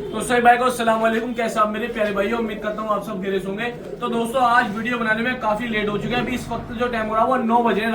तो सही भाई को अस्सलाम वालेकुम। कैसे आप मेरे प्यारे भाइयों, उम्मीद करता हूँ आप सब घेरे होंगे। तो दोस्तों आज वीडियो बनाने में काफी लेट हो चुके हैं। अभी इस वक्त जो टाइम हो रहा है वो 9 बज रहे हैं,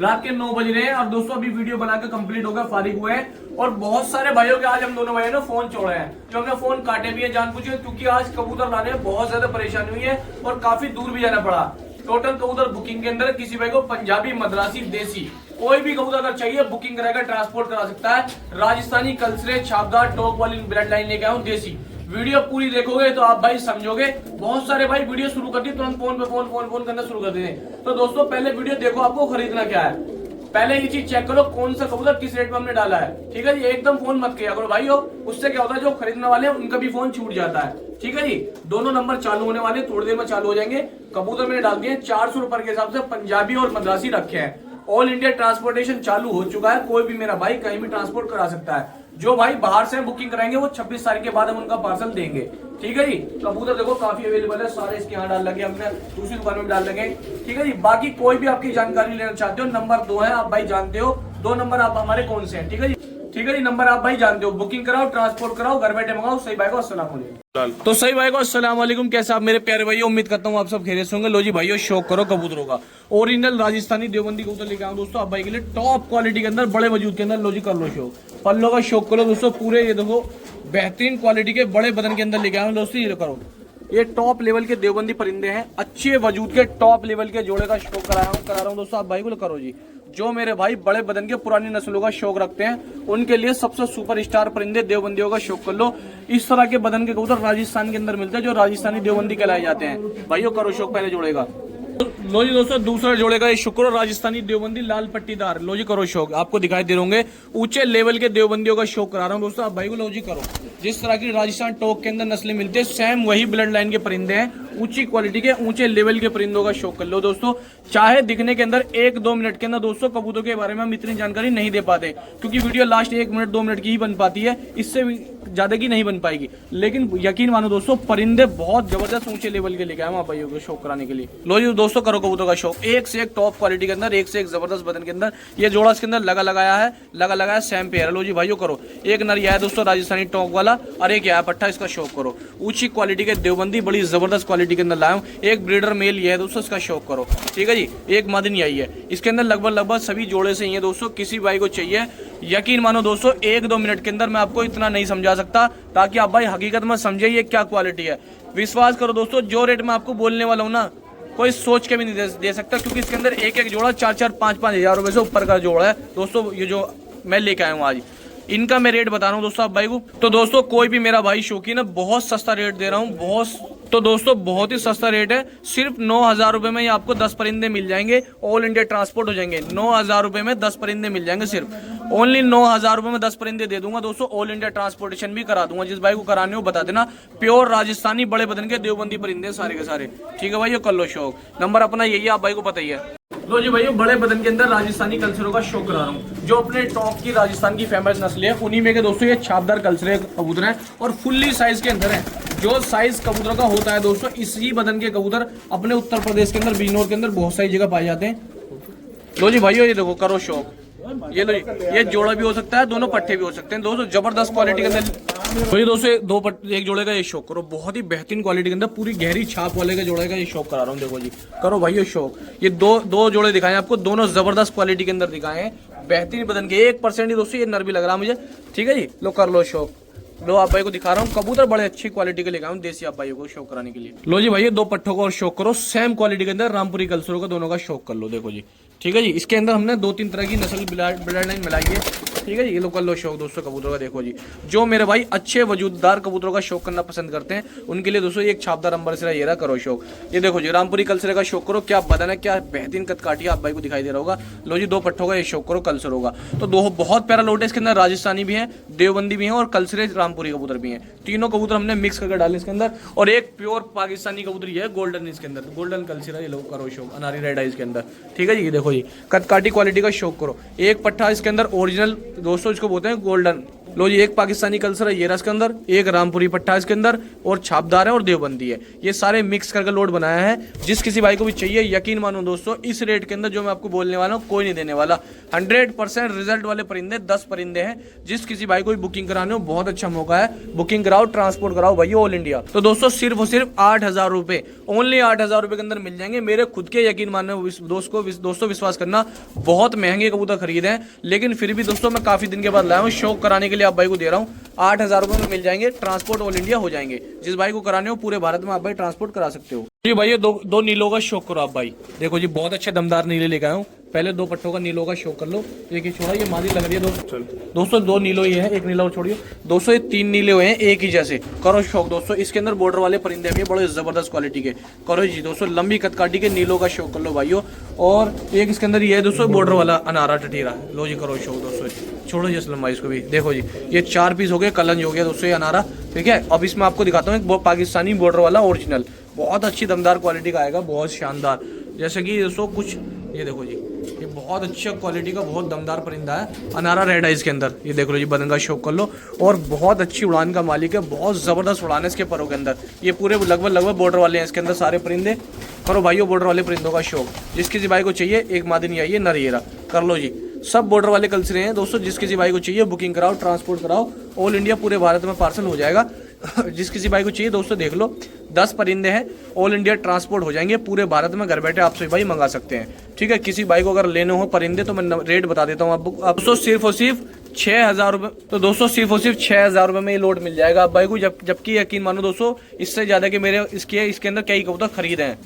रात के 9 बज रहे हैं। और दोस्तों अभी वीडियो बनाकर कंप्लीट हो गया, फारिग हुए हैं। और बहुत सारे भाइयों के आज हम दोनों भाइयों ने फोन छोड़े हैं, जो हमने फोन काटे भी है जानबूझ के, क्योंकि आज कबूतर लाने में बहुत ज्यादा परेशानी हुई है और काफी दूर भी जाना पड़ा। टोटल कबूतर बुकिंग के अंदर किसी भाई को पंजाबी, मद्रासी, देसी कोई भी कबूतर अगर चाहिए बुकिंग कराकर ट्रांसपोर्ट करा सकता है। राजस्थानी, कलसरे, छापदार, टॉप वाली ब्लड लाइन लेके आऊं देसी। वीडियो पूरी देखोगे तो आप भाई समझोगे। बहुत सारे भाई वीडियो शुरू कर दी तुरंत फोन पे फोन करना शुरू कर देते। तो दोस्तों पहले वीडियो देखो, आपको खरीदना क्या है पहले ये चीज चेक करो, कौन सा कबूतर किस रेट में हमने डाला है। ठीक है जी, एकदम फोन मत किया करो भाई हो, उससे क्या होता है जो खरीदने वाले हैं उनका भी फोन छूट जाता है। ठीक है जी, दोनों नंबर चालू होने वाले, थोड़ी देर में चालू हो जाएंगे। कबूतर मैंने डाल दिए 400 रुपए के हिसाब से, पंजाबी और मद्रासी रखे हैं। ऑल इंडिया ट्रांसपोर्टेशन चालू हो चुका है, कोई भी मेरा भाई कहीं भी ट्रांसपोर्ट करा सकता है। जो भाई बाहर से बुकिंग कराएंगे वो 26 तारीख के बाद हम उनका पार्सल देंगे। ठीक है जी, कबूतर देखो काफी अवेलेबल है, सारे इसके यहाँ डाल लगे, हमने दूसरी दुकान में डाल लगे। ठीक है जी, बाकी कोई भी आपकी जानकारी लेना चाहते हो, नंबर 2 है, आप भाई जानते हो 2 नंबर आप हमारे कौन से हैं। ठीक है जी, ठीक है जी, नंबर आप भाई जानते हो, बुकिंग कराओ, ट्रांसपोर्ट कराओ, घर बैठे मंगाओ। सही भाई को अस्सलाम वालेकुम। तो सही भाई को अस्सलाम वालेकुम। कैसे आप मेरे प्यारे भाई, उम्मीद करता हूँ आप सब खैरियत से होंगे। लो जी भाइयों, शौक करो कबूतरों का, ओरिजिनल राजस्थानी देवबंदी कबूतर लेके आऊँ दोस्तों आप भाई के लिए, टॉप क्वालिटी के अंदर, बड़े वजूद के अंदर। लो जी कर लो शौक, पल्लों का शौक करो दोस्तों, पूरे ये देखो बेहतरीन क्वालिटी के बड़े बदन के अंदर लेके आऊँ दोस्तों। ये करो, ये टॉप लेवल के देवबंदी परिंदे हैं, अच्छे वजूद के टॉप लेवल के जोड़े का शौक करा रहा हूँ दोस्तों आप भाई को। करो जी, जो मेरे भाई बड़े बदन के पुरानी नस्लों का शौक रखते हैं उनके लिए सबसे सुपर स्टार परिंदे देवबंदियों का शौक कर लो। इस तरह के बदन के कबूतर राजस्थान के अंदर मिलते हैं, जो राजस्थानी देवबंदी कहलाए जाते हैं। भाइयों करो शौक पहले जोड़ेगा। लो जी दोस्तों, दूसरा जोड़ेगा ये शुक्र राजस्थानी देवबंदी लाल पट्टीदार। लो जी करो शौक, आपको दिखाई दे होंगे ऊंचे लेवल के देवबंदियों का शौक करा रहा हूँ दोस्तों आप भाई को। लो जी करो, जिस तरह की राजस्थान टॉक के अंदर नस्लें मिलती है, सेम वही ब्लड लाइन के परिंदे हैं, ऊंची क्वालिटी के ऊंचे लेवल के परिंदों का शौक कर लो दोस्तों। चाहे दिखने के अंदर 1-2 मिनट के अंदर दोस्तों कबूतरों के बारे में हम इतनी जानकारी नहीं दे पाते, क्योंकि वीडियो लास्ट 1 मिनट 2 मिनट की ही बन पाती है, इससे ज्यादा की नहीं बन पाएगी। लेकिन यकीन मानो दोस्तों, परिंदे बहुत जबरदस्त ऊंचे लेवल के लेके आए हम भाइयों को शौक कराने के लिए। लो जी दोस्तों करो कबूतर का शौक, एक से एक टॉप क्वालिटी के अंदर, एक से एक जबरदस्त बदन के अंदर। ये जोड़ा इसके अंदर लगाया सेम पेयर। लो जी भाइयों करो, एक नर यह है दोस्तों राजस्थानी टॉक वाला, और एक यह पट्टा, इसका शौक करो। ऊंची क्वालिटी के देवबंदी बड़ी जबरदस्त क्वालिटी के अंदर लाया हूं। एक ब्रीडर मेल ये है दोस्तों, इसका शौक करो। ठीक है जी, एक मदनी आई है, इसके अंदर लगभग सभी जोड़े से ही है दोस्तों। किसी भाई को चाहिए, यकीन मानो दोस्तों 1-2 मिनट के अंदर मैं आपको इतना नहीं समझा सकता, ताकि आप भाई हकीकत में समझे ये क्या क्वालिटी है। विश्वास करो दोस्तों, जो रेट में आपको बोलने वाला हूँ ना, कोई सोच के भी नहीं दे सकता, क्योंकि इसके अंदर एक एक जोड़ा 4-4, 5-5 हजार रुपए से ऊपर का जोड़ा है दोस्तों। ये जो मैं लेके आया हूँ आज, इनका मैं रेट बता रहा हूँ दोस्तों आप भाई को। तो दोस्तों कोई भी मेरा भाई शौकीन है, बहुत सस्ता रेट दे रहा हूँ, तो दोस्तों बहुत ही सस्ता रेट है। सिर्फ 9,000 रुपए में ये आपको 10 परिंदे मिल जाएंगे, ऑल इंडिया ट्रांसपोर्ट हो जाएंगे। 9,000 रुपए में 10 परिंदे मिल जाएंगे, सिर्फ ओनली 9,000 रुपए में 10 परिंदे दे दूंगा दोस्तों। ऑल इंडिया ट्रांसपोर्टेशन भी करा दूंगा, जिस भाई को कराने हो बता देना। प्योर राजस्थानी बड़े बदन के देवबंदी परिंदे सारे के सारे। ठीक है भाई, ये कर लो शौक, नंबर अपना यही है, आप भाई को पता ही है। लो जी भाइयों, बड़े बदन के अंदर राजस्थानी कल्चरों का शौक करा रहा हूँ, जो अपने टॉप की राजस्थान की फेमस नस्ल है, उन्हीं में के दोस्तों ये छापदार कल्चरे कबूतर हैं, और फुल्ली साइज के अंदर है। जो साइज कबूतर का होता है दोस्तों, इसी बदन के कबूतर अपने उत्तर प्रदेश के अंदर, बिजनौर के अंदर बहुत सारी जगह पाए जाते हैं। लो जी भाइयों, ये देखो करो शौक, ये लो, ये जोड़ा भी हो सकता है, दोनों पट्टे भी हो सकते हैं दोस्तों, जबरदस्त क्वालिटी के अंदर। तो ये दोस्तों एक जोड़े का ये शौक करो, बहुत ही बेहतरीन क्वालिटी के अंदर, पूरी गहरी छाप वाले का जोड़े का ये शौक करा रहा हूँ। देखो जी करो भाई ये शौक, ये दो जोड़े दिखाए आपको, दोनों जबरदस्त क्वालिटी के अंदर दिखाए हैं, बेहतरीन बदन के। 1% ही दोस्तों ये नर भी लग रहा है मुझे। ठीक है जी, लो कर लो शौक। लो आप भाई को दिखा रहा हूँ, कबूतर बड़े अच्छी क्वालिटी के लेकर आऊँ देसी आप भाइयों को शौक कराने के लिए। लो जी भाई, 2 पट्टों को और शौक करो, सेम क्वालिटी के अंदर, रामपुरी कल्चरों का दोनों का शौक कर लो। देखो जी, ठीक है जी, इसके अंदर हमने 2-3 तरह की नस्ल ब्लड लाइन मिलाई है। ठीक है जी, ये लो कर लो शौक दोस्तों कबूतरों का। देखो जी, जो मेरे भाई अच्छे वजूददार कबूतरों का शौक करना पसंद करते हैं, उनके लिए दोस्तों एक छापदार अंबर सिरा ये रहा, करो शौक। ये देखो जी, रामपुरी कल्चरे का शौक करो, क्या बदन है, क्या बेहतरीन कदकाठी आप भाई को दिखाई दे रहा होगा। लो जी, 2 पट्टों का ये शौक करो, कल्चर होगा। तो बहुत प्यारा लोट है, इसके अंदर राजस्थानी भी है, देवबंदी भी है, और कल्चरे रामपुरी कबूतर भी है। तीनों कबूतर हमने मिक्स करके डाले इसके अंदर, और एक प्योर पाकिस्तानी कबूतर है गोल्डन, इसके अंदर गोल्डन कल्चर, ये लोग करो शौक, अनारी रेड है इसके अंदर। ठीक है जी, ये देखो जी, कदकाठी क्वालिटी का शौक करो। एक पट्टा इसके अंदर ओरिजिनल दोस्तों, इसको बोलते हैं गोल्डन, लो जी, एक पाकिस्तानी कल्चर है ये रहा इसके अंदर, एक रामपुरी पट्टा है इसके अंदर, और छापदार है और देवबंदी है। ये सारे मिक्स करके लोड बनाया है। जिस किसी भाई को भी चाहिए, यकीन मानो दोस्तों, इस रेट के अंदर जो मैं आपको बोलने वाला हूँ कोई नहीं देने वाला। 100% रिजल्ट वाले परिंदे 10 परिंदे हैं। जिस किसी भाई को भी बुकिंग कराने हो, बहुत अच्छा मौका है, बुकिंग कराओ, ट्रांसपोर्ट कराओ भाई ऑल इंडिया। तो दोस्तों सिर्फ और सिर्फ 8,000 रुपए, ओनली 8,000 रुपए के अंदर मिल जाएंगे। मेरे खुद के यकीन मानो दोस्तों विश्वास करना, बहुत महंगे कबूतर खरीदे हैं, लेकिन फिर भी दोस्तों मैं काफी दिन के बाद लाया हूँ, शौक कराने के लिए आप भाई को दे रहा हूँ। 8,000 रुपए में मिल जाएंगे, ट्रांसपोर्ट ऑल इंडिया हो जाएंगे। जिस भाई को कराने हो पूरे भारत में आप भाई ट्रांसपोर्ट करा सकते हो। जी भाई, दो नीलों का शौक करो आप भाई। देखो जी, बहुत अच्छे दमदार नीले लेके आया हूँ। पहले 2 पट्टों का नीलों का शौक कर लो। एक ही छोड़ा, ये मादी लग रही है दोस्तों 2 नीलो ये है, एक नीला और छोड़िए दोस्तों, ये 3 नीले हुए हैं एक ही जैसे। करो शौक दोस्तों, इसके अंदर बॉर्डर वाले परिंदे भी बड़े जबरदस्त क्वालिटी के। करो जी दोस्तों, लंबी कदकाठी के नीलों का शौक कर लो भाइयों। और एक इसके अंदर ये है दोस्तों बॉर्डर वाला अनारा टटीरा। लो जी करो शौक दोस्तों, छोड़ो जी असलम भाई इसको भी। देखो जी, ये 4 पीस हो गए, कलंज हो गया दोस्तों ये अनारा, ठीक है। अब इसमें आपको दिखाता हूँ एक पाकिस्तानी बॉर्डर वाला ओरिजिनल, बहुत अच्छी दमदार क्वालिटी का आएगा, बहुत शानदार। जैसे कि दोस्तों कुछ ये देखो जी, ये बहुत अच्छा क्वालिटी का बहुत दमदार परिंदा है, अनारा रेड आइज के अंदर। ये देख लो जी, बदन का शौक कर लो। और बहुत अच्छी उड़ान का मालिक है, बहुत ज़बरदस्त उड़ान है इसके परों के अंदर। ये पूरे लगभग बॉर्डर वाले हैं इसके अंदर सारे परिंदे। करो भाइयों बॉर्डर वाले परिंदों का शौक। जिस किसी भाई को चाहिए, एक मादिनी आई है नर, ये रहा, कर लो जी। सब बॉर्डर वाले कल्चरे हैं दोस्तों। जिस किसी भाई को चाहिए बुकिंग कराओ, ट्रांसपोर्ट कराओ, ऑल इंडिया पूरे भारत में पार्सल हो जाएगा। जिस किसी भाई को चाहिए दोस्तों देख लो, 10 परिंदे हैं, ऑल इंडिया ट्रांसपोर्ट हो जाएंगे पूरे भारत में, घर बैठे आप सभी भाई मंगा सकते हैं, ठीक है। किसी भाई को अगर लेने हो परिंदे तो मैं रेट बता देता हूँ आपको। दोस्तों सिर्फ और सिर्फ 6,000 रुपये। तो दोस्तों सिर्फ और सिर्फ 6,000 रुपये में ये लोड मिल जाएगा आप भाई को। जबकि यकीन मानो दोस्तों, इससे ज़्यादा कि मेरे इसके अंदर कई कबूतर खरीदे हैं।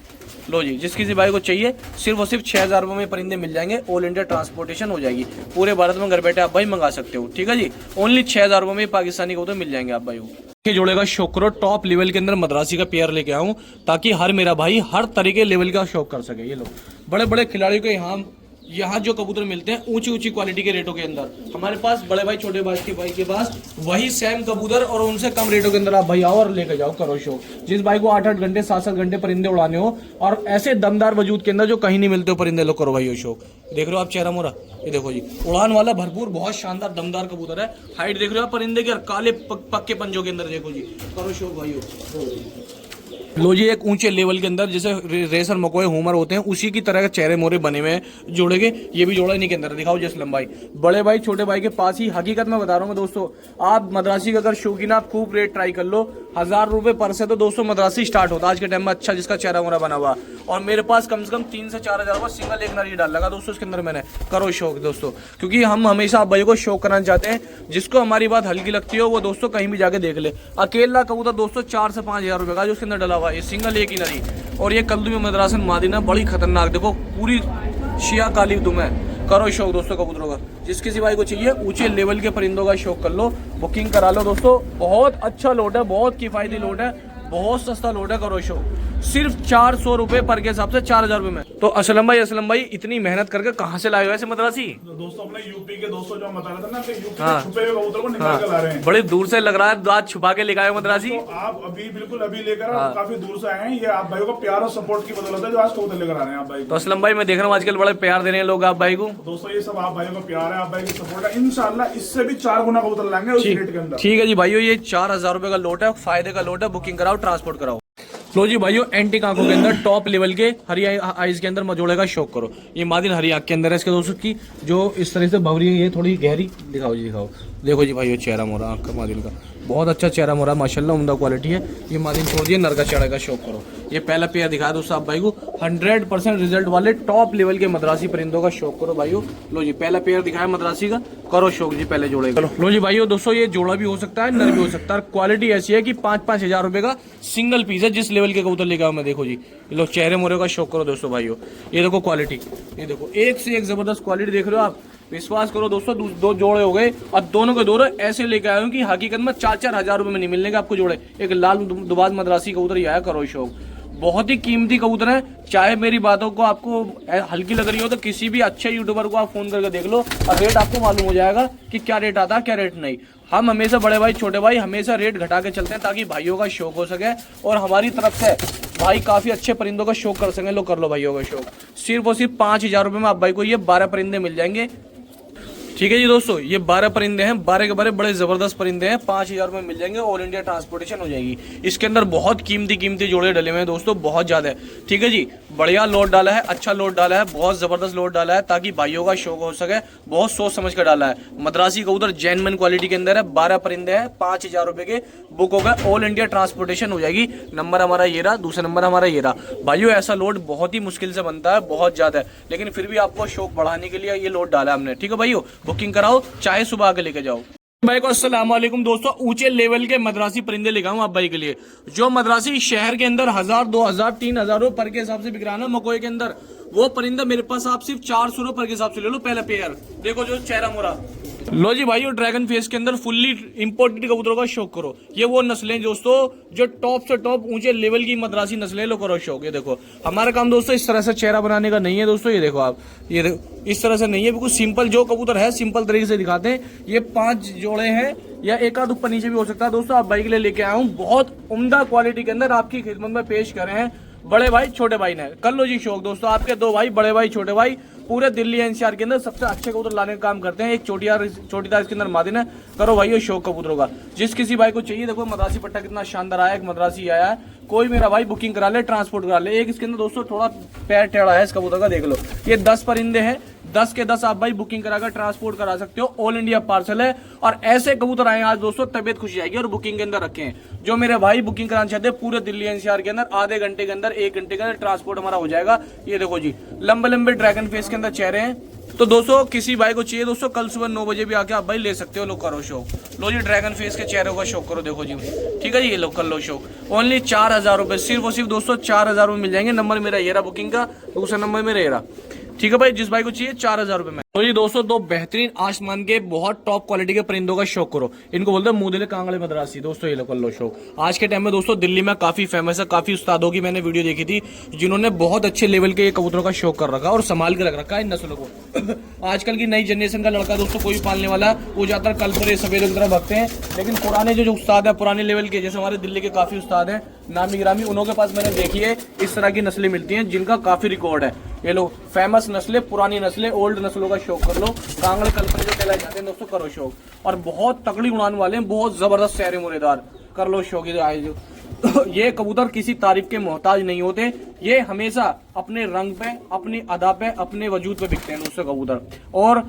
लो जी, जिस किसी भाई को चाहिए सिर्फ और सिर्फ 6,000 रुपये में परिंदे मिल जाएंगे, ऑल इंडिया ट्रांसपोर्टेशन हो जाएगी, पूरे भारत में घर बैठे आप भाई मंगा सकते हो, ठीक है जी। ओनली 6,000 रुपये में पाकिस्तानी कबूतर मिल जाएंगे आप भाई को। के जोड़े का शौक करो, टॉप लेवल के अंदर मद्रासी का पेयर लेके आऊँ, ताकि हर मेरा भाई हर तरीके लेवल का शौक कर सके। ये लो बड़े बड़े खिलाड़ियों के यहाँ जो कबूतर मिलते हैं ऊंची क्वालिटी के रेटों के अंदर, हमारे पास बड़े भाई छोटे भाई के पास वही सेम कबूतर और उनसे कम रेटों के अंदर आप भाई आओ और लेकर जाओ, करो शौक। जिस भाई को 8-8 घंटे 7-7 घंटे परिंदे उड़ाने हो और ऐसे दमदार वजूद के अंदर जो कहीं नहीं मिलते हो परिंदे, लो करो भाई शौक। देख रहे हो आप चेहरा मोरा, ये देखो जी, उड़ान वाला भरपूर बहुत शानदार दमदार कबूतर है। हाइट देख रहे हो आप परिंदे के, काले पक्के पंजों के अंदर, देखो जी, करो शौक भाई। लो जी, एक ऊंचे लेवल के अंदर जैसे रेसर मकोए हुमर होते हैं उसी की तरह के चेहरे मोरे बने हुए हैं जोड़े के। ये भी जोड़ा इन्हीं के अंदर, दिखाओ जैसे लंबाई, बड़े भाई छोटे भाई के पास ही। हकीकत में बता रहा हूँ दोस्तों, आप मद्रासी का अगर शौकीन आप खूब रेट ट्राई कर लो, 1,000 रुपये पर से तो दोस्तों मद्रासी स्टार्ट होता है आज के टाइम में, अच्छा जिसका चेहरा मोरा बना हुआ। और मेरे पास कम से कम 3 से 4,000 रुपये सिंगल एक नारी डाल लगा दोस्तों इसके अंदर मैंने। करो शौक दोस्तों, क्योंकि हम हमेशा आप भाई को शौक कराना चाहते हैं। जिसको हमारी बात हल्की लगती हो वो दोस्तों कहीं भी जाके देख ले। अकेला कबूतर दोस्तों 4 से 5,000 रुपये का जो उसके अंदर डला हुआ है, सिंगल एक ही नरी। और ये कल्दू में मद्रासन मादीना बड़ी खतरनाक, देखो पूरी शिया काली दुम है। करो शौक दोस्तों कबूतरों का। जिस किसी भाई को चाहिए ऊंचे लेवल के परिंदों का शौक कर लो, बुकिंग करा लो दोस्तों। बहुत अच्छा लोड है, बहुत किफायती लोड है, बहुत सस्ता लोड है। करो शौक सिर्फ 400 रुपए पर के हिसाब से 4,000 रुपए में। तो असलम भाई इतनी मेहनत करके कहाँ से लाए हो ऐसे मद्रासी? दोस्तों अपने यूपी के दोस्तों जो बता रहे थे ना कि यूपी के छुपे हुए कबूतर को निकाल के ला रहे हैं। बड़ी दूर से लग रहा है, दांत छुपा के लेकर आए मद्रासी। तो आप अभी बिल्कुल अभी लेकर काफी दूर से आए हैं। ये आप भाई को प्यार और सपोर्ट की बदौलत है जो आज कबूतर लेकर आ रहे हैं आप भाई। तो असलम भाई मैं देख रहा हूँ आजकल बड़े प्यार दे रहे हैं लोग आप भाई को। दोस्तों ये सब आप भाइयों का प्यार है, आप भाई की सपोर्ट है। इंशाल्लाह इससे भी 4 गुना कबूतर लाएंगे उस रेट के अंदर। ठीक है जी भाइयों, ये 4,000 रुपए का लोट है, फायदे का लोट है, बुकिंग कराओ, ट्रांसपोर्ट कराओ। लो जी भाइयों, एंटीक आंखों के अंदर टॉप लेवल के हरी आइज के अंदर मजोड़े का शौक करो। ये मादिन हरी आंख के अंदर है इसके दोस्तों की, जो इस तरह से भवरी है, ये थोड़ी गहरी। दिखाओ जी दिखाओ, देखो जी भाइयों चेहरा मोरा आंख का मादिन का, बहुत अच्छा चेहरा मोरा माशाल्लाह, उम्दा क्वालिटी है। ये मादिन छोड़ दिए, नर का चढ़ा का शौक करो। ये पहला पेयर दिखाया दोस्तों आप भाई को, 100% रिजल्ट वाले टॉप लेवल के मद्रासी परिंदों का शौक करो भाइयों। लो जी पहला पेयर दिखाया मद्रासी का, करो शौक जी पहले जोड़े। लो जी भाइयों दोस्तों, ये जोड़ा भी हो सकता है, नर भी हो सकता है। क्वालिटी ऐसी है कि 5-5 हजार रुपए का सिंगल पीस है। जिस लेवल के कबूतर लेकर आओ मैं, देखो जी लो चेहरे मोरे का शौक करो दोस्तों भाइयों। ये देखो क्वालिटी, ये देखो एक से एक जबरदस्त क्वालिटी देख रहे हो आप। विश्वास करो दोस्तों, 2 जोड़े हो गए और दोनों के दोनों ऐसे लेके आए हो कि हकीकत में 4-4 हजार रुपए में नहीं मिलने का आपको जोड़े। एक लाल दुबाज मद्रासी कबूतर ही आया, करो शौक, बहुत ही कीमती कबूतर है। चाहे मेरी बातों को आपको हल्की लग रही हो तो किसी भी अच्छे यूट्यूबर को आप फोन करके देख लो और रेट आपको मालूम हो जाएगा कि क्या रेट आता है क्या रेट नहीं। हम हमेशा बड़े भाई छोटे भाई हमेशा रेट घटा के चलते हैं ताकि भाइयों का शौक हो सके और हमारी तरफ से भाई काफी अच्छे परिंदों का शौक कर सकें। लो कर लो भाइयों का शौक, सिर्फ और सिर्फ 5,000 रुपए में आप भाई को ये 12 परिंदे मिल जाएंगे। ठीक है जी दोस्तों, ये 12 परिंदे हैं, 12 के 12 बड़े जबरदस्त परिंदे हैं। 5,000 में मिल जाएंगे, ऑल इंडिया ट्रांसपोर्टेशन हो जाएगी। इसके अंदर बहुत कीमती जोड़े डले हुए हैं दोस्तों, बहुत ज्यादा है। ठीक है जी, बढ़िया लोड डाला है, अच्छा लोड डाला है, बहुत जबरदस्त लोड डाला है ताकि भाइयों का शौक हो सके। बहुत सोच समझ कर डाला है। मद्रासी कबूतर जेन्युइन क्वालिटी के अंदर है। 12 परिंदे हैं, 5,000 रुपए के बुक हो गए, ऑल इंडिया ट्रांसपोर्टेशन हो जाएगी। नंबर हमारा ये रहा, दूसरा नंबर हमारा ये रहा। भाइयों ऐसा लोड बहुत ही मुश्किल से बनता है, बहुत ज्यादा है, लेकिन फिर भी आपको शौक बढ़ाने के लिए ये लोड डाला हमने। ठीक है भाइयों, बुकिंग कराओ, चाहे सुबह आके लेके जाओ। भाई को अस्सलाम वालेकुम दोस्तों, ऊंचे लेवल के मद्रासी परिंदे लेकर आऊं आप भाई के लिए, जो मद्रासी शहर के अंदर 1,000, 2,000, 3,000 पर के हिसाब से बिक रहा है ना मकोए के अंदर, वो परिंदा मेरे पास आप सिर्फ 400 रुपए पर के हिसाब से ले लो। पहला पेयर देखो, जो चेहरा मोरा। लो जी भाई, ड्रैगन फेस के अंदर फुल्ली इंपोर्टेड कबूतरों का शौक करो। ये वो नस्लें दोस्तों जो टॉप से टॉप ऊंचे लेवल की मद्रासी नस्लें, लो करो शौक। ये देखो, हमारा काम दोस्तों इस तरह से चेहरा बनाने का नहीं है दोस्तों। ये देखो आप, ये देखो इस तरह से नहीं है, बिल्कुल सिंपल जो कबूतर है सिंपल तरीके से दिखाते हैं। ये 5 जोड़े हैं, या एक आध ऊपर नीचे भी हो सकता है दोस्तों। आप भाई के लिए लेके आया हूँ, बहुत उम्दा क्वालिटी के अंदर आपकी खिदमत में पेश कर रहे हैं बड़े भाई छोटे भाई ने। कर लो जी शौक दोस्तों, आपके 2 भाई, बड़े भाई छोटे भाई, पूरे दिल्ली एनसीआर के अंदर सबसे अच्छे कबूतर लाने का काम करते हैं। एक चोटीदार इसके अंदर मादिन है। करो भाई ये शौक कबूतरों का, जिस किसी भाई को चाहिए। देखो मद्रासी पट्टा कितना शानदार आया, एक मद्रासी आया है। कोई मेरा भाई बुकिंग करा ले, ट्रांसपोर्ट करा ले। एक इसके अंदर दोस्तों थोड़ा पैर टेढ़ा है इस कबूतर का, देख लो। ये 10 परिंदे हैं, 10 के 10 आप भाई बुकिंग कराकर ट्रांसपोर्ट करा सकते हो। ऑल इंडिया पार्सल है। और ऐसे कबूतर आए आज दोस्तों, तबियत खुश जाएगी। और बुकिंग के अंदर रखे हैं जो मेरे भाई बुकिंग कराना चाहते हैं, पूरे दिल्ली एनसीआर के अंदर आधे घंटे के अंदर, 1 घंटे के अंदर ट्रांसपोर्ट हमारा हो जाएगा। ये देखो जी, लंबे लंबे ड्रैगन फेस के अंदर चेहरे हैं। तो दोस्तों किसी भाई को चाहिए दोस्तों, कल सुबह 9 बजे भी आके आप भाई ले सकते हो। लो करो शौक, लो जी ड्रैगन फेस के चेहरे का शौक करो। देखो जी, ठीक है जी, ये लो कर लो शौक। ओनली 4,000 रुपए, सिर्फ और सिर्फ दोस्तों 4,000 में मिल जाएंगे। नंबर मेरा ये रहा बुकिंग का, दूसरा नंबर मेरा ये रहा। ठीक है भाई, जिस भाई को चाहिए 4,000 रुपए में। तो जी दोस्तों, 2 बेहतरीन आसमान के बहुत टॉप क्वालिटी के परिंदों का शौक करो। इनको बोलते हैं मुंहदिले कांगड़े मद्रासी। दोस्तों ये लो कर लो शौक। आज के टाइम में दोस्तों दिल्ली में काफी फेमस है। काफी उस्तादों की मैंने वीडियो देखी थी जिन्होंने बहुत अच्छे लेवल के कबूतरों का शौक कर रखा और संभाल के रख रखा है इन नस्लों को। आजकल की नई जनरेशन का लड़का दोस्तों कोई पालने वाला, वो ज्यादातर कल पर सवेरे की तरह भगते हैं। लेकिन पुराने जो उस्ताद है, पुराने लेवल के, जैसे हमारे दिल्ली के काफी उस्ताद हैं नामी गिरामी, उन्हों के पास मैंने देखी है इस तरह की नस्लें मिलती हैं जिनका काफी रिकॉर्ड है। ये लो फेमस नस्लें, पुरानी नस्लें, ओल्ड नस्लों का शौक कर लो। कांगड़े कल्पने जो कहलाए जाते हैं दोस्तों, करो शौक। और बहुत तकड़ी उड़ान वाले हैं, बहुत जबरदस्त चेहरे मुरेदार, कर लो शौक। ये कबूतर किसी तारीफ के मोहताज नहीं होते। ये हमेशा अपने रंग पे, अपनी अदा पे, अपने वजूद पे बिकते हैं दोस्तों कबूतर। और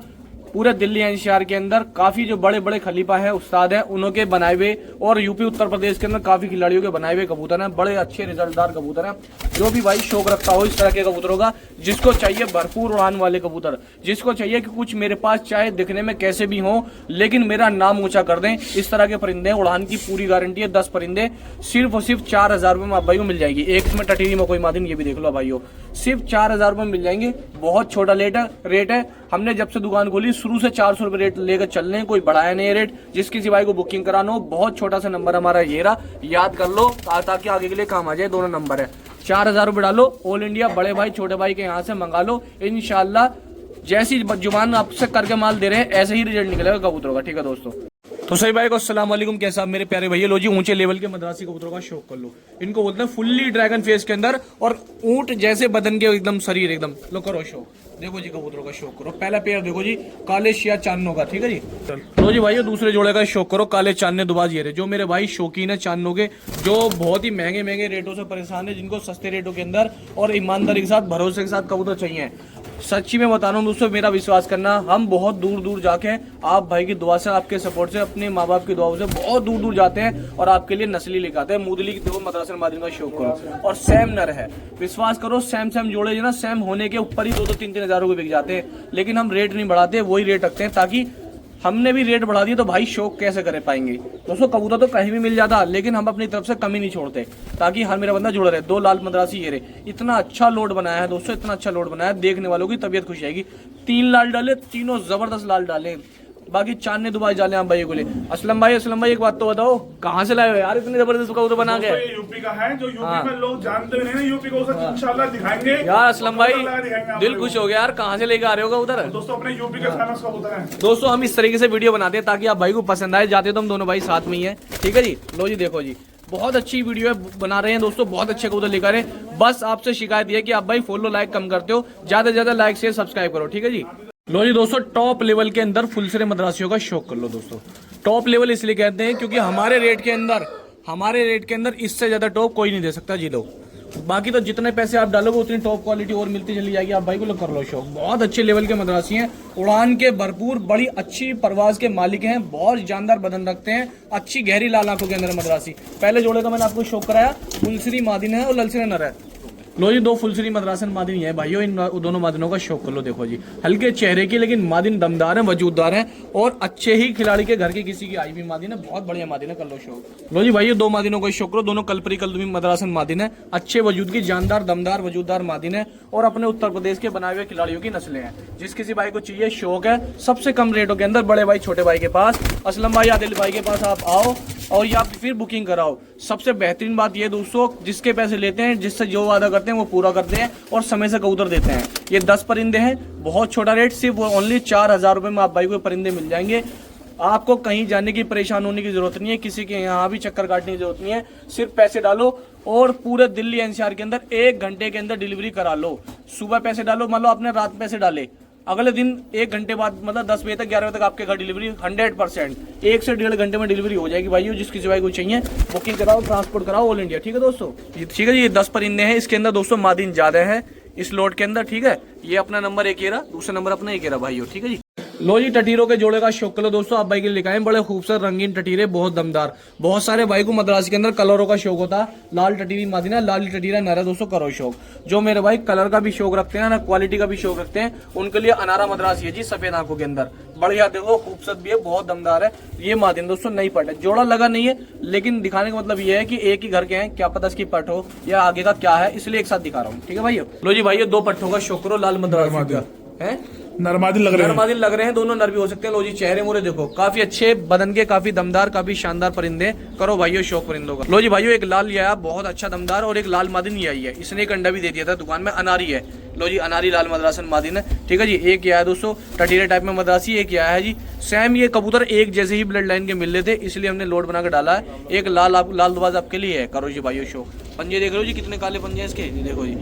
पूरे दिल्ली एनसीआर के अंदर काफी जो बड़े बड़े खलीफा है, उस्ताद है, उनके बनाए हुए, और यूपी उत्तर प्रदेश के अंदर काफी खिलाड़ियों के बनाए हुए कबूतर हैं। बड़े अच्छे रिजल्टदार कबूतर हैं। जो भी भाई शौक रखता हो इस तरह के कबूतरों का, जिसको चाहिए भरपूर उड़ान वाले कबूतर, जिसको चाहिए कि कुछ मेरे पास चाहे दिखने में कैसे भी हो लेकिन मेरा नाम ऊंचा कर दें, इस तरह के परिंदे, उड़ान की पूरी गारंटी है। 10 परिंदे सिर्फ और सिर्फ 4,000 रुपए में आप भाई को मिल जाएगी। एक इसमें टटीरी में कोई मादिन, ये भी देख लो भाइयों, सिर्फ 4,000 रुपए में मिल जाएंगे। बहुत छोटा रेट है। हमने जब से दुकान खोली शुरू से 400 रुपए रेट लेकर चल रहे हैं, कोई बढ़ाया नहीं है रेट। जिस किसी भाई को बुकिंग कराना हो, बहुत छोटा सा नंबर हमारा ये रहा, याद कर लो ताकि आगे के लिए काम आ जाए। दोनों नंबर है, 4,000 रुपए डालो, ऑल इंडिया बड़े भाई छोटे भाई के यहाँ से मंगा लो। इंशाल्लाह जैसी जुबान आपसे करके माल दे रहे हैं ऐसे ही रिजल्ट निकलेगा कबूतरों का। ठीक है दोस्तों, तो सही भाई को अस्सलाम वालेकुम, कैसा आप मेरे प्यारे भैया। लो जी, ऊंचे लेवल के मद्रासी कबूतरों का शौक कर लो। इनको बोलते हैं फुल्ली ड्रैगन फेस के अंदर और ऊंट जैसे बदन के एकदम शरीर एकदम। लो करो शौक, देखो जी कबूतरों का शौक करो। पहला पेयर देखो जी, काले शिया चाननों का। ठीक है जी, लो जी भाई दूसरे जोड़े का शौक करो, काले चानने दुबाज। ये रहे जो मेरे भाई शौकीन है चाननों के, जो बहुत ही महंगे महंगे रेटों से परेशान है, जिनको सस्ते रेटों के अंदर और ईमानदारी के साथ, भरोसे के साथ कबूतर चाहिए। सच्ची में बता रहा हूँ दोस्तों, मेरा विश्वास करना, हम बहुत दूर दूर जाके आप भाई की दुआ से, आपके सपोर्ट से, अपने माँ बाप की दुआ से बहुत दूर दूर जाते हैं और आपके लिए नस्ली लेकर आते हैं। मुदली की देखो मद्रासी मादिन का शौक करो। और सैम नर है, विश्वास करो, सैम जोड़े ना, सैम होने के ऊपर ही 2-3 हज़ार रुपए बिक जाते हैं। लेकिन हम रेट नहीं बढ़ाते, वही रेट रखते हैं, ताकि हमने भी रेट बढ़ा दिया तो भाई शौक कैसे कर पाएंगे दोस्तों। कबूतर तो कहीं भी मिल जाता, लेकिन हम अपनी तरफ से कमी नहीं छोड़ते ताकि हर मेरा बंदा जुड़ा रहे। 2 लाल मद्रासी ये रहे, इतना अच्छा लोड बनाया है दोस्तों, इतना अच्छा लोड बनाया है, देखने वालों की तबीयत खुश जाएगी। 3 लाल डाले, तीनों जबरदस्त लाल डाले, बाकी चांदने दुबाई डाले आप भाई को ले। असलम भाई एक बात तो बताओ, कहाँ से लाए हो यार इतने जबरदस्त कबूतर बना के? यूपी का है, जो यूपी में लोग जानते नहीं है यूपी को, इंशाल्लाह दिखाएंगे यार। असलम भाई दिल खुश हो गया यार, कहाँ से लेके आ रहे हो कबूतर? दोस्तों अपने यूपी के फेमस कबूतर हैं दोस्तों। हम इस तरीके से वीडियो बनाते हैं ताकि आप भाई को पसंद आए। जाते तो हम दोनों भाई साथ में ही है। ठीक है जी, लो जी देखो जी, बहुत अच्छी वीडियो है बना रहे हैं दोस्तों, बहुत अच्छे कबूतर लेकर रहे हैं। बस आपसे शिकायत ये है कि आप भाई फॉलो लाइक कम करते हो, ज्यादा से ज्यादा लाइक शेयर सब्सक्राइब करो। ठीक है जी। लो जी दोस्तों, टॉप लेवल के अंदर फुलसरे मद्रासियों का शौक कर लो दोस्तों। टॉप लेवल इसलिए कहते हैं क्योंकि हमारे रेट के अंदर इससे ज्यादा टॉप कोई नहीं दे सकता जी। लो बाकी तो जितने पैसे आप डालोगे उतनी टॉप क्वालिटी और मिलती चली जाएगी। आप भाई को कर लो शौक। बहुत अच्छे लेवल के मद्रासी हैं, उड़ान के भरपूर, बड़ी अच्छी परवाज के मालिक हैं, बहुत जानदार बदन रखते हैं, अच्छी गहरी लाल आंखों के अंदर मद्रासी। पहले जोड़े का मैंने आपको शौक कराया, फुलसरी मादिन है और ललसरे नर है। लो जी, दो फुलसरी मद्रासन मादिन है भाइयों। इन दोनों मादिनों का शौक कर लो। देखो जी, हल्के चेहरे की लेकिन मादिन दमदार है, वजूददार है और अच्छे ही खिलाड़ी के घर के किसी की आई भी मादिन है। बहुत बढ़िया मादिन है, कर लो शौक। लो जी भाइयों, दो मादिनों का शौक करो। दोनों कलपरी कलदुमी मद्रासन मादिन है, अच्छे वजूद की जानदार दमदार वजूददार मादिन है और अपने उत्तर प्रदेश के बनाए हुए खिलाड़ियों की नस्लें हैं। जिस किसी भाई को चाहिए शौक है सबसे कम रेटों के अंदर, बड़े भाई छोटे भाई के पास, असलम भाई आदिल भाई के पास आप आओ और या फिर बुकिंग कराओ। सबसे बेहतरीन बात ये दोस्तों, जिसके पैसे लेते हैं, जिससे जो वादा करते हैं वो पूरा करते हैं और समय से कबूतर देते हैं। ये 10 परिंदे हैं, बहुत छोटा रेट, सिर्फ ओनली 4000 रुपए में आप भाई को परिंदे मिल जाएंगे। आपको कहीं जाने की परेशान होने की जरूरत नहीं है, किसी के यहाँ भी चक्कर काटने की जरूरत नहीं है। सिर्फ पैसे डालो और पूरे दिल्ली एनसीआर के अंदर 1 घंटे के अंदर डिलीवरी करा लो। सुबह पैसे डालो, मान लो आपने रात पैसे डाले, अगले दिन 1 घंटे बाद मतलब 10 बजे तक 11 बजे तक आपके घर डिलीवरी 100%, 1 से 1.5 घंटे में डिलीवरी हो जाएगी भाइयों। जिस किसी भाई को चाहिए बुकिंग कराओ, ट्रांसपोर्ट कराओ ऑल इंडिया। ठीक है दोस्तों, ठीक है जी। ये 10 परिंदे हैं, इसके अंदर दोस्तों मादिन ज्यादा है इस लोट के अंदर। ठीक है, ये अपना नंबर 1 रहा, दूसरा नंबर अपना 1 रहा भाइयों। ठीक है जी। लो जी, टटीरों के जोड़े का शौक करो दोस्तों। आप भाई के लिए लिखाए बड़े खूबसूरत रंगीन टटीरे, बहुत दमदार। बहुत सारे भाई को मद्रासी के अंदर कलरों का शौक होता है। लाल टटीरी मादिना, लाल टटीरा नर है दोस्तों, करो शौक। जो मेरे भाई कलर का भी शौक रखते हैं ना, क्वालिटी का भी शौक रखते हैं, उनके लिए अनारा मद्रासी है जी, सफेद आंखों के अंदर। बढ़िया देखो, खूबसूरत भी है, बहुत दमदार है। ये मादिन दोस्तों नई पट है, जोड़ा लगा नहीं है, लेकिन दिखाने का मतलब ये है कि एक ही घर के हैं, क्या पता इसकी पट हो या आगे का क्या है, इसलिए एक साथ दिखा रहा हूँ। ठीक है भाई। लो जी भाई, 2 पट्टों का शौक करो, लाल मद्रासी का है। नरमादिन लग रहे हैं, दोनों नर भी हो सकते हैं। लो जी, चेहरे मोरे देखो, काफी अच्छे बदन के, काफी दमदार, काफी शानदार परिंदे। करो भाइयों शौक परिंदों का। लो जी भाइयों, एक लाल लिया बहुत अच्छा दमदार और एक लाल मादिन ये आई है। इसने एक अंडा भी दे दिया था दुकान में, अनारी है। लो जी, अनारी लाल मद्रासन मादिन है। ठीक है जी। एक यह है दोस्तों टटीरे टाइप में मद्रासी, एक यह है जी सेम। ये कबूतर एक जैसे ही ब्लड लाइन के मिल रहे थे, इसलिए हमने लोड बना कर डाला है। एक लाल दुबाज आपके लिए है। करो जी भाइयों शौक। पंजे देख लो जी, कितने काले पंजे हैं इसके, देखो जी।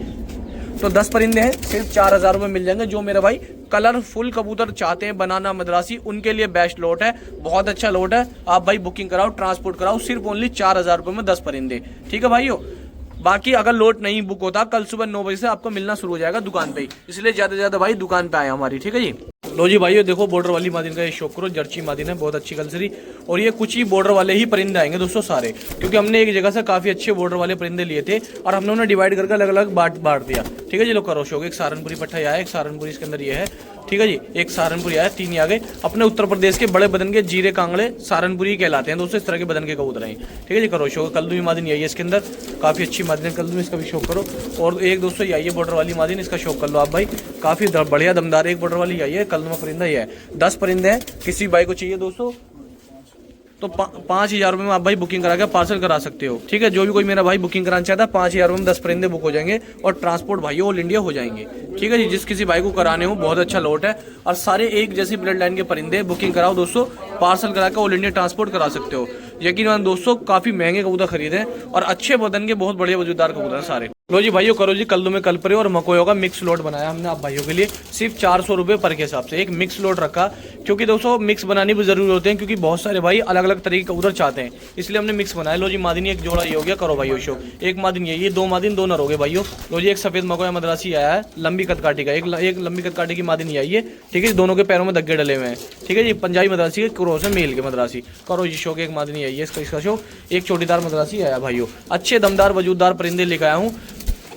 तो 10 परिंदे हैं, सिर्फ 4000 रुपए मिल जाएंगे। जो मेरे भाई कलरफुल कबूतर चाहते हैं, बनाना मद्रासी, उनके लिए बेस्ट लोट है, बहुत अच्छा लोट है। आप भाई बुकिंग कराओ, ट्रांसपोर्ट कराओ, सिर्फ ओनली 4000 रुपए में 10 परिंदे। ठीक है भाइयों। बाकी अगर लोट नहीं बुक होता, कल सुबह 9 बजे से आपको मिलना शुरू हो जाएगा दुकान पे ही, इसलिए ज्यादा से ज्यादा भाई दुकान पे आए हमारी। ठीक है जी। लो जी भाइयों, देखो बॉर्डर वाली मादिन का ये शौक करो, जर्ची मादिन है, बहुत अच्छी कलसरी। और ये कुछ ही बॉर्डर वाले ही परिंदे आएंगे दोस्तों सारे, क्योंकि हमने एक जगह से काफी अच्छे बॉर्डर वाले परिंदे लिए थे और हमने उन्हें डिवाइड करके अलग अलग बांट दिया। ठीक है जी। लो करो शौक। एक सहारनपुरी पट्टा आया, एक सहारनपुरी इसके अंदर ये है। ठीक है जी। एक सहारनपुरी आया, 3 ही आ गए। अपने उत्तर प्रदेश के बड़े बदन के जीरे कांगड़े सहारनपुरी कहलाते हैं दोस्तों, इस तरह के बदन के कबूतर हैं। ठीक है जी। करो शौक। कलदुमी मादिन यही है इसके अंदर, काफी अच्छी मादिन है कलदुमी, इसका भी शौक करो। और एक दोस्तों यही है बॉर्डर वाली मादिन, इसका शौक कर लो आप भाई, काफी बढ़िया दमदार। एक बॉर्डर वाली यही है, कलदुमा परिंदा ये है। 10 परिंदे हैं, किसी भाई को चाहिए दोस्तों तो 5000 रुपये में आप भाई बुकिंग करा के पार्सल करा सकते हो। ठीक है। जो भी कोई मेरा भाई बुकिंग कराना चाहता है, 5000 रुपये में 10 परिंदे बुक हो जाएंगे और ट्रांसपोर्ट भाई ऑल इंडिया हो जाएंगे। ठीक है जी। जिस किसी भाई को कराने हो, बहुत अच्छा लोट है और सारे एक जैसी ब्लड लाइन के परिंदे। बुकिंग कराओ दोस्तों, पार्सल करा के ऑल इंडिया ट्रांसपोर्ट करा सकते हो। यकीन दोस्तों, काफी महंगे कबूतर खरीदे और अच्छे बदन के बहुत बढ़िया वजूदार कबूतर हैं सारे। लो जी भाइयों, करो जी। कल्लू में कलपरे और मकोयों का मिक्स लोट बनाया हमने आप भाइयों के लिए, सिर्फ 400 रुपये पर के हिसाब से एक मिक्स लोट रखा, क्योंकि दोस्तों मिक्स बनानी भी जरूरी होते हैं, क्योंकि बहुत सारे भाई अलग अलग तरीके के कबूतर चाहते हैं, इसलिए हमने मिक्स बनाया। लो जी, मादिनी एक जोड़ा ये हो गया। करो भाइयों शो। एक मादिन ये 2 मादिन 2 नर हो गए भाइयों। लो जी, एक सफेद मकोया मद्रासी आया है, लंबी कदकाठी का, एक लंबी कदकाठी की मादिन ये आई है। ठीक है। दोनों के पैरों में धग्गे डले हुए हैं। ठीक है जी। पंजाबी मद्रासी के क्रॉस है, मेल के मद्रासी। करो जी शो के। एक मादिनी आई है, इसका शो। एक चोटीदार मद्रासी आया भाइयों। अच्छे दमदार वजूददार परिंदे लेकर आया हूँ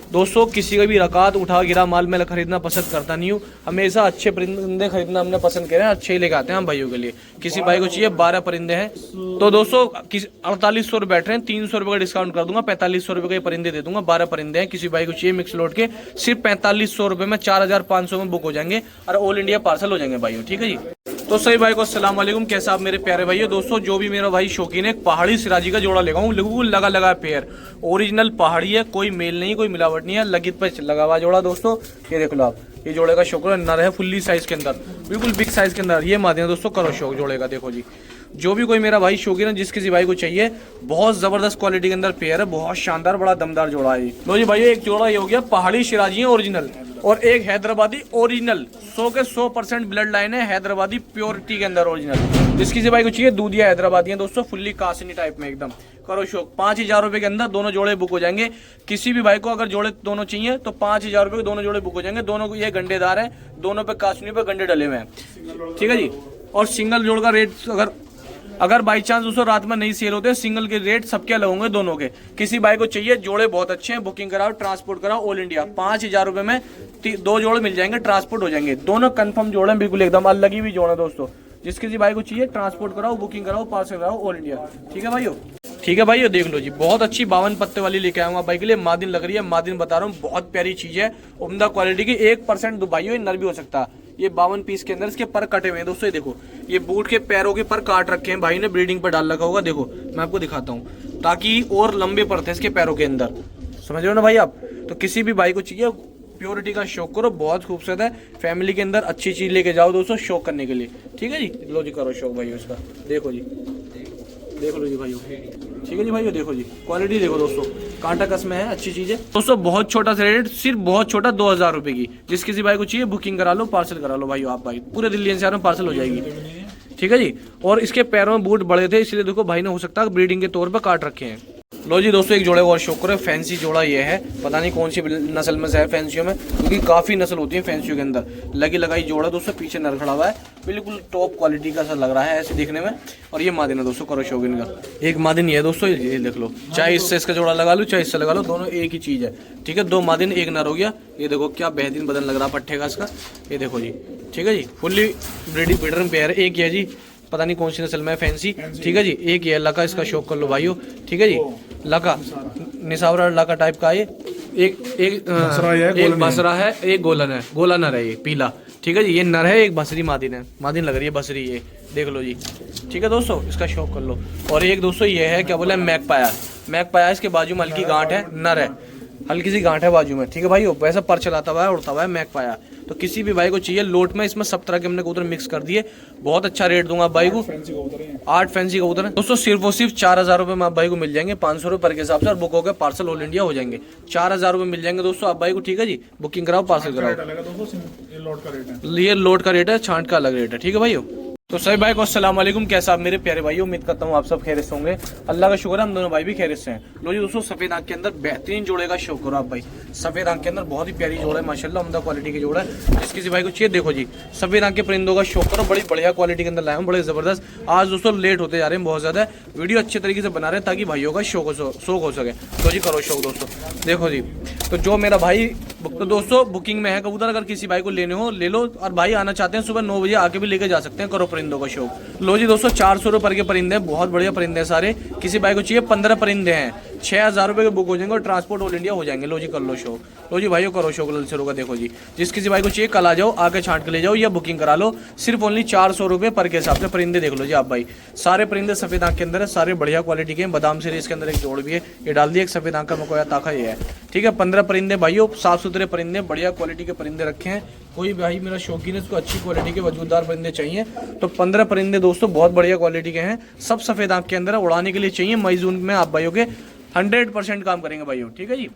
दोस्तों। किसी का भी रकात उठा गिरा माल में खरीदना पसंद करता नहीं हूँ, हमेशा अच्छे परिंदे खरीदना हमने पसंद करे हैं, अच्छे ही लेके आते हैं हम भाइयों के लिए। किसी भाई को चाहिए 12 परिंदे हैं तो दोस्तों 4800 रुपये बैठ रहे हैं, 300 रुपये का डिस्काउंट कर दूंगा, 4500 रुपये के परिंदे दे दूंगा। 12 परिंदे हैं, किसी भाई को चाहिए मिक्स लोड के, सिर्फ 4500 रुपये में 4500 में बुक हो जाएंगे और ऑल इंडिया पार्सल हो जाएंगे भाइयों। ठीक है जी। तो सही भाई को अस्सलाम वालेकुम, कैसा आप मेरे प्यारे भाइयों। दोस्तों जो भी मेरा भाई शौकीन है, पहाड़ी सिराजी का जोड़ा लेगा हूँ, लगा पेयर, ओरिजिनल पहाड़ी है, कोई मेल नहीं, कोई मिलावट नहीं है, लगित पे लगा हुआ जोड़ा दोस्तों। ये देख लो आप, ये जोड़े का शौक नर है, फुल्ली साइज के अंदर, बिल्कुल बिग साइज के अंदर। ये मादे दोस्तों, करो शौक जोड़े का। देखो जी, जो भी कोई मेरा भाई शौकीन है, जिस किसी भाई को चाहिए, बहुत जबरदस्त क्वालिटी के अंदर पेयर है, बहुत शानदार बड़ा दमदार जोड़ा है। लो जी भाई, एक जोड़ा ये हो गया पहाड़ी सिराजी है ओरिजिनल, और एक हैदराबादी ओरिजिनल 100 के 100% ब्लड लाइन है, हैदराबादी प्योरिटी के अंदर ओरिजिनल। जिस किसी भाई को चाहिए दूधिया हैदराबादी है दोस्तों, फुल्ली कासनी टाइप में एकदम, करो शौक। 5,000 रुपए के अंदर दोनों जोड़े बुक हो जाएंगे। किसी भी भाई को अगर जोड़े दोनों चाहिए तो 5,000 रुपए के दोनों जोड़े बुक हो जाएंगे। दोनों ये गंडेदार है, दोनों पे कासनी पे गंडे डले हुए हैं, ठीक है जी। और सिंगल जोड़ का रेट अगर बाई चांस दोस्तों रात में नहीं सेल होते, सिंगल के रेट सबके अलग होंगे दोनों के। किसी भाई को चाहिए, जोड़े बहुत अच्छे हैं, बुकिंग कराओ, ट्रांसपोर्ट कराओ ऑल इंडिया। 5,000 रुपए में 2 जोड़े मिल जाएंगे, ट्रांसपोर्ट हो जाएंगे। दोनों कंफर्म जोड़े हैं, बिल्कुल एकदम अलग ही भी जोड़ है दोस्तों। जिस किसी भाई को चाहिए ट्रांसपोर्ट कराओ, बुकिंग कराओ, पार्सल कराओ ऑल इंडिया, ठीक है भाइयों। ठीक है भाइयों, देख लो जी, बहुत अच्छी 52 पत्ते वाली लेके आऊंगा भाई के लिए। मादिन लग रही है, मादिन बता रहा हूँ, बहुत प्यारी चीज है, उम्दा क्वालिटी की। 1% भाइयों नर भी हो सकता है। ये 52 पीस के अंदर इसके पर कटे हुए हैं दोस्तों। ये देखो, ये बूट के पैरों के पर काट रखे हैं भाई ने, ब्रीडिंग पर डाल रखा होगा। देखो मैं आपको दिखाता हूँ, ताकि और लंबे पर थे इसके पैरों के अंदर, समझ रहे हो ना भाई आप। तो किसी भी भाई को चाहिए, प्योरिटी का शौक करो, बहुत खूबसूरत है। फैमिली के अंदर अच्छी चीज लेके जाओ दोस्तों, शौक करने के लिए, ठीक है जी। लो जी, करो शौक भाई इसका, देखो जी, देख लो जी भाइयों, ठीक है जी भाइयों। देखो जी, क्वालिटी देखो दोस्तों, कांटा कस में है, अच्छी चीज है दोस्तों। बहुत छोटा सा रेट, सिर्फ बहुत छोटा 2,000 रुपए की। जिस किसी भाई को चाहिए बुकिंग करा लो, पार्सल करा लो भाइयों। आप भाई पूरे दिल्ली एनसीआर में पार्सल हो जाएगी, ठीक है जी। और इसके पैरों में बूट बड़े थे, इसलिए देखो भाई ने हो सकता है ब्रीडिंग के तौर पर काट रखे हैं। लो जी दोस्तों, एक जोड़े और शौक करो, फैंसी जोड़ा ये है, पता नहीं कौन सी नस्ल में से है फैंसियों में, क्योंकि काफी नस्ल होती है फैंसियों के अंदर। लगी लगाई जोड़ा दोस्तों, पीछे नर खड़ा हुआ है, बिल्कुल टॉप क्वालिटी का सा लग रहा है ऐसे देखने में। और ये मादिन है दोस्तों, करो शौक इनका। एक मादिन ये है दोस्तों, ये देख लो, चाहे इससे इसका जोड़ा लगा लो, चाहे इससे लगा लो, दोनों एक ही चीज है, ठीक है। 2 मादिन 1 नर हो गया। ये देखो क्या बेहतरीन बदन लग रहा है पट्टे का इसका, ये देखो जी, ठीक है जी। फुल्ली ब्रीडिंग पैटर्न पेयर है। एक ये जी, पता नहीं कौन सी नस्ल में है, फैंसी, ठीक है जी। एक ये लका, इसका शौक कर लो भाइयों, ठीक है जी। लका निसावरा लका टाइप का, ये एक बसरा है, एक गोलन है, गोला नर है ये पीला, ठीक है जी। ये नर है, एक बसरी मादिन है, मादिन लग रही है बसरी, ये देख लो जी, ठीक है दोस्तों, इसका शौक कर लो। और एक दोस्तों ये है, क्या बोला है, मैक पाया, मैक पाया, इसके बाजू में हल्की गांठ है, नर है, हल्की सी गांठ है बाजू में, ठीक है भाई। वैसा पर चलाता हुआ है, उड़ता हुआ है, मैक पाया। तो किसी भी भाई को चाहिए लोट में, इसमें सब तरह के हमने कबूतर मिक्स कर दिए, बहुत अच्छा रेट दूंगा भाई को। 8 फैंसी कबूतर है दोस्तों, सिर्फ और सिर्फ 4,000 रुपए में आप भाई को मिल जाएंगे, 500 रुपए पर के हिसाब से। और बुक हो गए, पार्सल ऑल इंडिया हो जाएंगे, 4,000 रुपए मिल जाएंगे दोस्तों आप भाई को, ठीक है जी। बुकिंग कराओ, पार्सल कराओ, ये लोट का रेट है, छांट का अलग रेट है, ठीक है भाई। तो सभी भाई को अस्सलाम वालेकुम, कैसा आप मेरे प्यारे भाई, उम्मीद करता हूँ आप सब खैरियत से होंगे। अल्लाह का शुक्र है, हम दोनों भाई भी खैरियत से हैं। लो जी दोस्तों, सफेद आंख के अंदर बेहतरीन जोड़े का शौक करो आप भाई। सफेद आंख के अंदर बहुत ही प्यारी जोड़ा है माशाल्लाह, उम्दा क्वालिटी की जोड़ा है। जिस किसी भाई को चाहिए, देखो जी, सफेद आंख के परिंदों का शौक करो, बड़ी बढ़िया क्वालिटी के अंदर लाए हूँ, बड़े जबरदस्त। आज दोस्तों लेट होते जा रहे हैं बहुत ज्यादा, वीडियो अच्छे तरीके से बना रहे हैं ताकि भाइयों का शौक हो सके। तो जी करो शौक दोस्तों, देखो जी। तो जो मेरा भाई तो दोस्तों बुकिंग में है कबूतर, अगर किसी भाई को लेने हो ले लो, और भाई आना चाहते हैं सुबह 9 बजे आके भी लेके जा सकते हैं, करो परिंदों का शौक। लो जी दोस्तों, 400 रुपए पर के परिंदे, बहुत बढ़िया परिंदे हैं सारे। किसी भाई को चाहिए 15 परिंदे हैं, 6,000 रुपए के बुक हो जाएंगे और ट्रांसपोर्ट ऑल इंडिया हो जाएंगे। लो जी कर लो शौक। लो जी भाइयों, करो शौक ललसरों का। देखो जी, जिस किसी भाई को चाहिए कल आ जाओ, आके छांट के ले जाओ या बुकिंग करा लो, सिर्फ ओनली 400 रुपए पर के हिसाब से। परिंदे देख लो जी आप भाई, सारे परिंदे सफेद आंख के अंदर है, सारे बढ़िया क्वालिटी के हैं। बादाम से इसके अंदर एक जोड़ भी है, ये डाल दिया, एक सफेद आंख का मकोया ताका ये है, ठीक है। 15 परिंदे भाइयों, साफ सुथरे परिंदे, बढ़िया क्वालिटी के परिंदे रखे हैं। कोई भाई मेरा शौकीन है, इसको अच्छी क्वालिटी के वजूददार परिंदे चाहिए तो 15 परिंदे दोस्तों बहुत बढ़िया क्वालिटी के हैं, सब सफेद आंख के अंदर है, उड़ाने के लिए चाहिए। मई जून में आप भाइयों के 100% काम करेंगे भाइयों, ठीक है जी।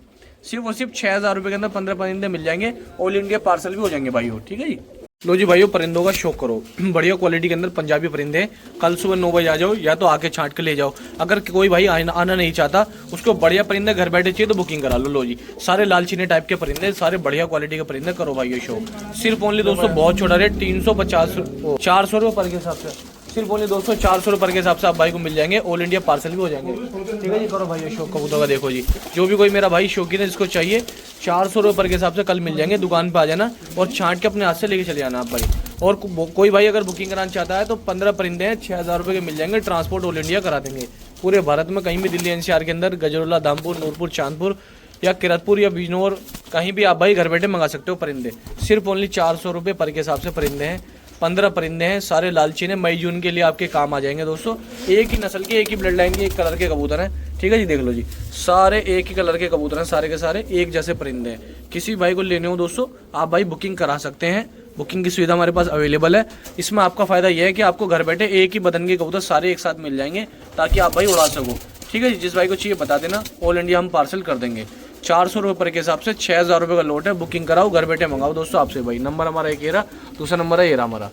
सिर्फ और सिर्फ 6,000 रुपए के अंदर 15 परिंदे मिल जाएंगे, ऑल इंडिया पार्सल भी हो जाएंगे भाइयों, ठीक है जी। लो जी भाइयों, परिंदों का शौक करो, बढ़िया क्वालिटी के अंदर पंजाबी परिंदे हैं। कल सुबह 9 बजे आ जाओ, या तो आके छांट के ले जाओ। अगर कोई भाई आना नहीं चाहता, उसको बढ़िया परिंदे घर बैठे चाहिए तो बुकिंग करा लो। लो जी, सारे लाल चीने टाइप के परिंदे, सारे बढ़िया क्वालिटी के परिंदे, करो भाइयों शौक। सिर्फ ओनली दोस्तों बहुत छोटा रेट, 350 400 रुपये पर के हिसाब से, सिर्फ ओनली दोस्तों 400 रुपये के हिसाब से आप भाई को मिल जाएंगे, ऑल इंडिया पार्सल भी हो जाएंगे, ठीक है जी। करो भाई शौक कबूतर का। देखो जी, जो भी कोई मेरा भाई शौकीन है, जिसको चाहिए 400 रुपये के हिसाब से कल मिल जाएंगे। दुकान पे आ जाना और छांट के अपने हाथ से लेके चले जाना आप भाई। और कोई भाई अगर बुकिंग कराना चाहता है तो 15 परिंदे हैं, 6,000 रुपये के मिल जाएंगे, ट्रांसपोर्ट ऑल इंडिया करा देंगे पूरे भारत में, कहीं भी दिल्ली एनसीआर के अंदर, गजरोला, धामपुर, नूरपुर, चांदपुर या किरतपुर या बिजनौर, कहीं भी आप भाई घर बैठे मंगा सकते हो परिंदे। सिर्फ ओनली 400 रुपये पर के हिसाब से परिंदे हैं, 15 परिंदे हैं, सारे लालचीन है, मई जून के लिए आपके काम आ जाएंगे दोस्तों। एक ही नस्ल के, एक ही ब्लड लाइन के, एक कलर के कबूतर हैं, ठीक है जी। देख लो जी, सारे एक ही कलर के कबूतर हैं, सारे के सारे एक जैसे परिंदे हैं। किसी भाई को लेने हो दोस्तों, आप भाई बुकिंग करा सकते हैं, बुकिंग की सुविधा हमारे पास अवेलेबल है। इसमें आपका फायदा यह है कि आपको घर बैठे एक ही बदन के कबूतर सारे एक साथ मिल जाएंगे, ताकि आप भाई उड़ा सको, ठीक है जी। जिस भाई को चाहिए बता देना, ऑल इंडिया हम पार्सल कर देंगे। 400 रुपये पर के हिसाब से 6000 रुपये का लोट है। बुकिंग कराओ, घर बैठे मंगाओ दोस्तों आपसे भाई। नंबर हमारा एक ये रहा, दूसरा नंबर है ये रहा हमारा।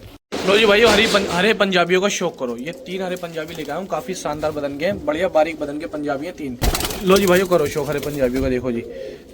लो जी भाइयों, हरे पंजाबियों का शौक करो। ये 3 हरे पंजाबी लेकर आया हूँ, काफी शानदार बदन के हैं, बढ़िया बारीक बदन के पंजाबी हैं 3। लो जी भाइयों, करो शौक हरे पंजाबियों का। देखो जी,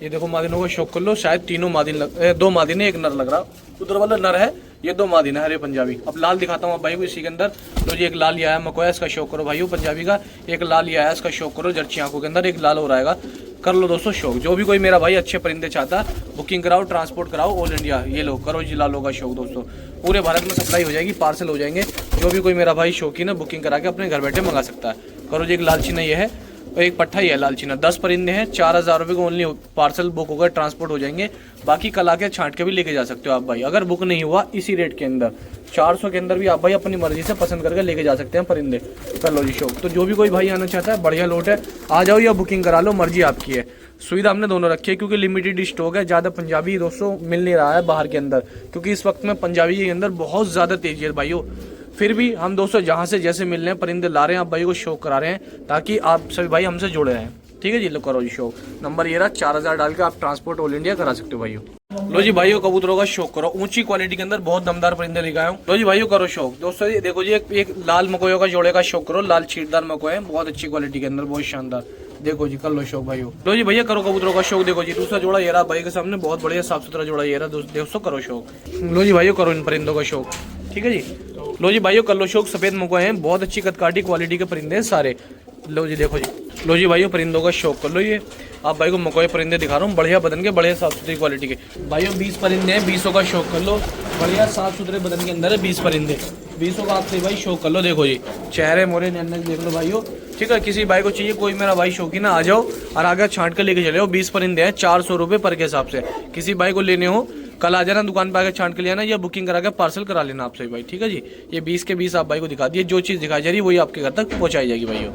ये देखो मादिनों का शौक कर लो। शायद तीनों मादिन 2 मादिन है, एक नर लग रहा, उधर वाला नर है, ये 2 मादिन है हरे पंजाबी। अब लाल दिखाता हूँ आप भाई को इसी के अंदर। लो जी, एक लाल ये आया मकोया, इसका शौक करो भाइयों पंजाबी का। एक लाल ये आया, इसका शौक करो जर्ची आंखों के अंदर। एक लाल हो रहेगा, कर लो दोस्तों शौक। जो भी कोई मेरा भाई अच्छे परिंदे चाहता है, बुकिंग कराओ, ट्रांसपोर्ट कराओ ऑल इंडिया। ये लो, करो जी लालों का शौक दोस्तों, पूरे भारत में सप्लाई हो जाएगी, पार्सल हो जाएंगे। जो भी कोई मेरा भाई शौकीन है, बुकिंग करा के अपने घर बैठे मंगा सकता है। करो जी, एक लाल चीना ये है और एक पट्ठा ही है लाल चीना। 10 परिंदे हैं, 4000 रुपये को ओनली पार्सल बुक होगा, ट्रांसपोर्ट हो जाएंगे। बाकी कल आके छांट के भी लेके जा सकते हो आप भाई। अगर बुक नहीं हुआ इसी रेट के अंदर 400 के अंदर भी आप भाई अपनी मर्जी से पसंद करके लेके जा सकते हैं परिंदे। कर लो जी शौक। तो जो भी कोई भाई आना चाहता है, बढ़िया लोट है, आ जाओ या बुकिंग करा लो, मर्जी आपकी है। सुविधा हमने दोनों रखी है क्योंकि लिमिटेड स्टॉक है, ज़्यादा पंजाबी दोस्तों मिल नहीं रहा है बाहर के अंदर, क्योंकि इस वक्त में पंजाबी के अंदर बहुत ज़्यादा तेजी है भाइयों। फिर भी हम दोस्तों जहाँ से जैसे मिल रहे हैं परिंदे ला रहे हैं, आप भाई को शौक करा रहे हैं ताकि आप सभी भाई हमसे जुड़े रहें। ठीक है जी, लो करो जी शौक। नंबर ये रहा, 4000 डाल के आप ट्रांसपोर्ट ऑल इंडिया करा सकते हो भाइयों। लो जी भाइयों, कबूतरों का शौक करो, ऊंची क्वालिटी के अंदर बहुत दमदार परिंदे लेके आया हूँ। लो जी भाइयों, करो शौक दोस्तों। ये देखो जी, एक लाल मकोयों का जोड़े का शौक करो। लाल छीटदार मकोए हैं, बहुत अच्छी क्वालिटी के अंदर, बहुत शानदार। देखो जी, कर लो शौक भाइयों। लो जी भैया, करो कबूतरों का शौक। देखो जी, दूसरा जोड़ा ये रहा भाई के सामने, बहुत बढ़िया साफ सुथरा जोड़ा ये रहा दोस्तों, करो शौक। लो जी भाइयों, करो इन परिंदों का शौक। ठीक है जी। लो जी भाइयों, कर लो शौक। सफेद मकोए हैं, बहुत अच्छी कदकाठी क्वालिटी के परिंदे हैं सारे। लो जी देखो जी। लो जी भाइयों, परिंदों का शौक कर लो। ये आप भाई को मकोए परिंदे दिखा रहा हूँ, बढ़िया बदन के, बढ़िया साफ सुथरी क्वालिटी के। भाइयों 20 परिंदे हैं, 20 का शौक कर लो। बढ़िया साफ सुथरे बदन के अंदर है 20 परिंदे, 20 का आपसे भाई शौक कर लो। देखो जी, चेहरे मोरे नन्हे देख लो भाइयों। ठीक है, किसी भाई को चाहिए, कोई मेरा भाई शौकीन है, आ जाओ और आगे छांट कर लेके चले हो। 20 परिंदे हैं, 400 रुपये पर के हिसाब से। किसी भाई को लेने हो, कल आ जाना दुकान पे, आके छांट के ले आना या बुकिंग करा के पार्सल करा लेना आपसे भाई। ठीक है जी, ये 20 के 20 आप भाई को दिखा दिए। जो चीज़ दिखाई जा रही है वही आपके घर तक पहुँचाई जाएगी भाइयों।